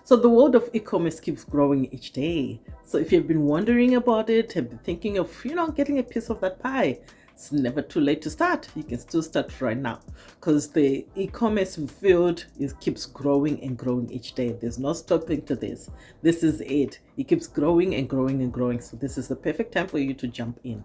So the world of e-commerce keeps growing each day. So if you've been wondering about it, have been thinking of, getting a piece of that pie, it's never too late to start. You can still start right now because the e-commerce field keeps growing and growing each day. There's no stopping to this. This is it. It keeps growing and growing and growing. So this is the perfect time for you to jump in.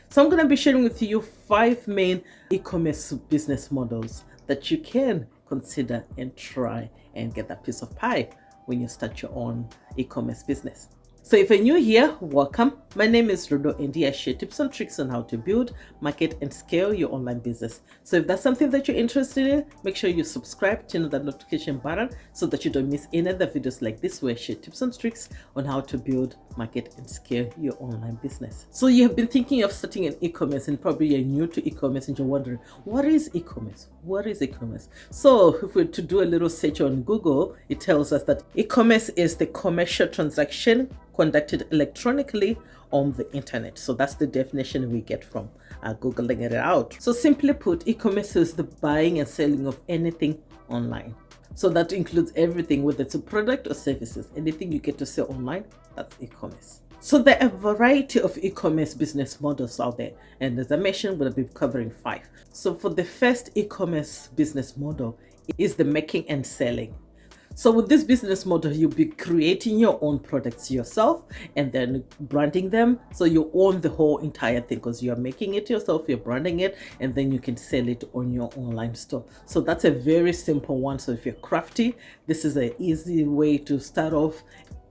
So I'm going to be sharing with you 5 main e-commerce business models that you can consider and try and get that piece of pie when you start your own e-commerce business. So if you're new here, welcome. My name is Rodo and I share tips and tricks on how to build, market and scale your online business. So if that's something that you're interested in, make sure you subscribe, turn on that notification button so that you don't miss any other videos like this where I share tips and tricks on how to build, market and scale your online business. So you have been thinking of starting an e-commerce and probably you're new to e-commerce and you're wondering, what is e-commerce? What is e-commerce? So if we were to do a little search on Google, it tells us that e-commerce is the commercial transaction conducted electronically on the internet. So that's the definition we get from Googling it out. So simply put, e-commerce is the buying and selling of anything online. So that includes everything, whether it's a product or services, anything you get to sell online, that's e-commerce. So there are a variety of e-commerce business models out there. And as I mentioned, we'll be covering 5. So for the first e-commerce business model is the making and selling. So with this business model, you'll be creating your own products yourself and then branding them. So you own the whole entire thing because you're making it yourself, you're branding it, and then you can sell it on your online store. So that's a very simple one. So if you're crafty, this is an easy way to start off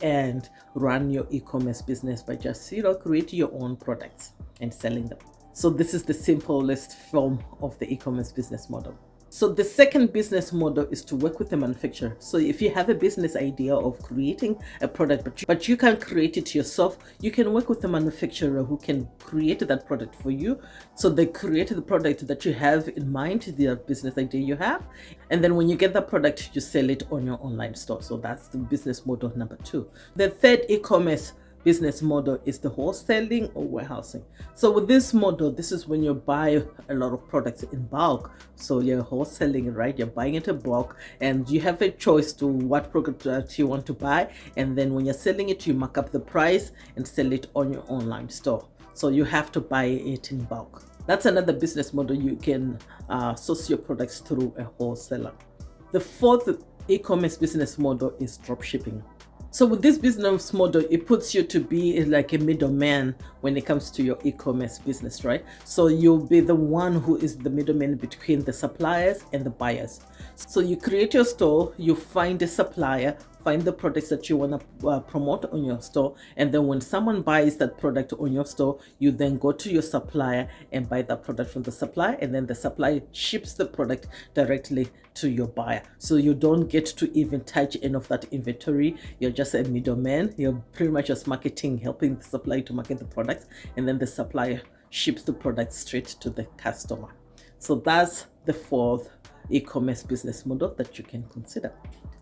and run your e-commerce business by just, creating your own products and selling them. So this is the simplest form of the e-commerce business model. So the second business model is to work with a manufacturer. So if you have a business idea of creating a product, but you can't create it yourself, you can work with a manufacturer who can create that product for you. So they create the product that you have in mind, the business idea you have. And then when you get the product, you sell it on your online store. So that's the business model number 2. The third e-commerce business model is the wholesaling or warehousing. So with this model, this is when you buy a lot of products in bulk. So you're wholesaling, right? You're buying it in bulk and you have a choice to what product you want to buy. And then when you're selling it, you mark up the price and sell it on your online store. So you have to buy it in bulk. That's another business model. You can source your products through a wholesaler. The fourth e-commerce business model is dropshipping. So with this business model, it puts you to be like a middleman when it comes to your e-commerce business, right? So you'll be the one who is the middleman between the suppliers and the buyers. So you create your store, you find a supplier, find the products that you want to promote on your store, and then when someone buys that product on your store, you then go to your supplier and buy that product from the supplier, and then the supplier ships the product directly to your buyer. So you don't get to even touch any of that inventory. You're just a middleman. You're pretty much just marketing, helping the supplier to market the products, and then the supplier ships the product straight to the customer. So that's the fourth e-commerce business model that you can consider.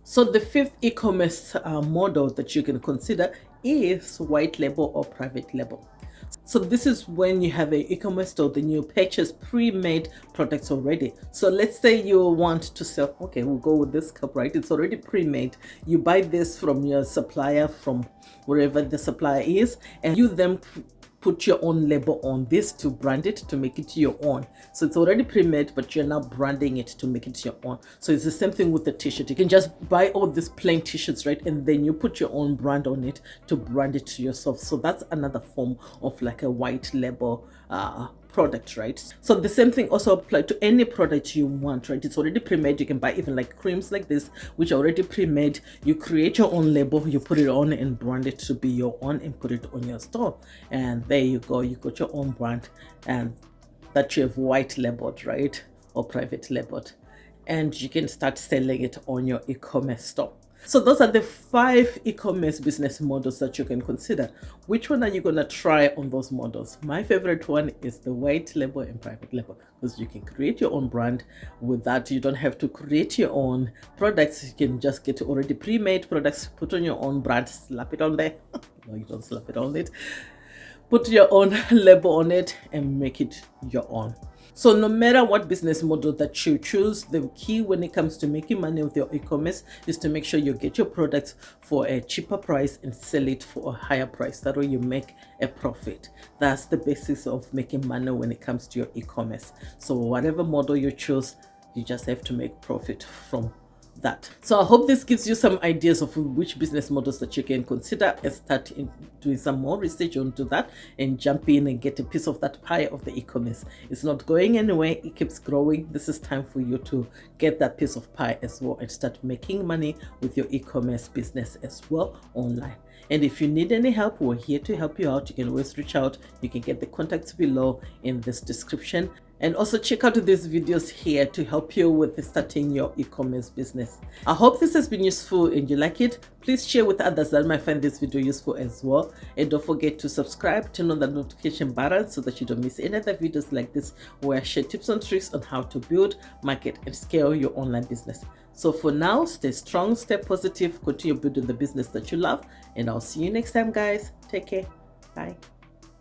So the fifth e-commerce model that you can consider is white label or private label. So this is when you have an e-commerce store, then you purchase pre-made products already. So let's say you want to sell, okay, we'll go with this cup, right? It's already pre-made. You buy this from your supplier, from wherever the supplier is, and you then put your own label on this to brand it, to make it your own. So it's already pre-made, but you're now branding it to make it your own. So it's the same thing with the t-shirt. You can just buy all these plain t-shirts, right? And then you put your own brand on it to brand it to yourself. So that's another form of like a white label product, right? So the same thing also applies to any product you want, right? It's already pre-made. You can buy even like creams like this, which are already pre-made. You create your own label, you put it on and brand it to be your own and put it on your store. And there you go. You got your own brand and that you have white labeled, right? Or private labeled. And you can start selling it on your e-commerce store. So those are the 5 e-commerce business models that you can consider. Which one are you going to try on those models? My favorite one is the white label and private label, because you can create your own brand. With that, you don't have to create your own products. You can just get already pre-made products, put on your own brand, slap it on there. No, you don't slap it on it. Put your own label on it and make it your own. So no matter what business model that you choose, the key when it comes to making money with your e-commerce is to make sure you get your products for a cheaper price and sell it for a higher price. That way you make a profit. That's the basis of making money when it comes to your e-commerce. So whatever model you choose, you just have to make profit from that. So I hope this gives you some ideas of which business models that you can consider, and start doing some more research onto that and jump in and get a piece of that pie of the e-commerce. It's not going anywhere, it keeps growing. This is time for you to get that piece of pie as well and start making money with your e-commerce business as well online. And if you need any help, we're here to help you out. You can always reach out. You can get the contacts below in this description. And also check out these videos here to help you with starting your e-commerce business. I hope this has been useful and you like it. Please share with others that might find this video useful as well. And don't forget to subscribe, turn on the notification button so that you don't miss any other videos like this where I share tips and tricks on how to build, market, and scale your online business. So for now, stay strong, stay positive, continue building the business that you love, and I'll see you next time, guys. Take care. Bye.